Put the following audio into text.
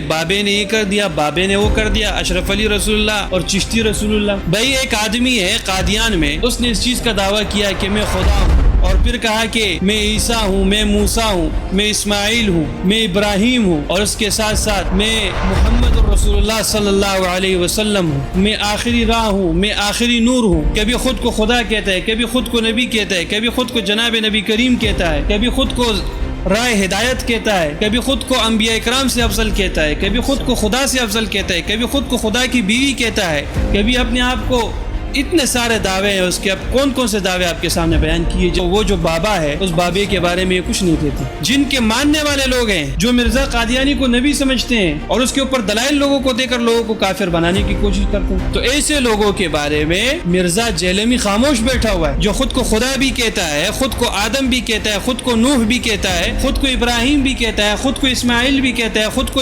بابے نے یہ کر دیا، بابے نے وہ کر دیا، اشرف علی رسول اللہ اور چشتی رسول اللہ۔ بھائی ایک آدمی ہے قادیان میں، اس نے اس چیز کا دعویٰ کیا کہ میں خدا ہوں، اور پھر کہا کہ میں عیسیٰ ہوں، میں موسیٰ ہوں، میں اسماعیل ہوں، میں ابراہیم ہوں، اور اس کے ساتھ ساتھ میں محمد رسول اللہ صلی اللہ علیہ وسلم ہوں، میں آخری راہ ہوں، میں آخری نور ہوں۔ کبھی خود کو خدا کہتا ہے، کبھی خود کو نبی کہتا ہے، کبھی خود کو جناب نبی کریم کہتا ہے، کبھی خود کو رائے ہدایت کہتا ہے، کبھی خود کو انبیاء اکرام سے افضل کہتا ہے، کبھی خود کو خدا سے افضل کہتا ہے، کبھی خود کو خدا کی بیوی کہتا ہے، کبھی اپنے آپ کو، اتنے سارے دعوے ہیں اس کے۔ اب کون کون سے دعوے آپ کے سامنے بیان کیے؟ وہ جو بابا ہے اس بابے کے بارے میں کچھ نہیں کہتے۔ جن کے ماننے والے لوگ ہیں، جو مرزا قادیانی کو نبی سمجھتے ہیں اور اس کے اوپر دلائل لوگوں کو دے کر لوگوں کو کافر بنانے کی کوشش کرتے ہیں، تو ایسے لوگوں کے بارے میں مرزا جہلمی خاموش بیٹھا ہوا ہے، جو خود کو خدا بھی کہتا ہے، خود کو آدم بھی کہتا ہے، خود کو نوح بھی کہتا ہے، خود کو ابراہیم بھی کہتا ہے، خود کو اسماعیل بھی کہتا ہے، خود کو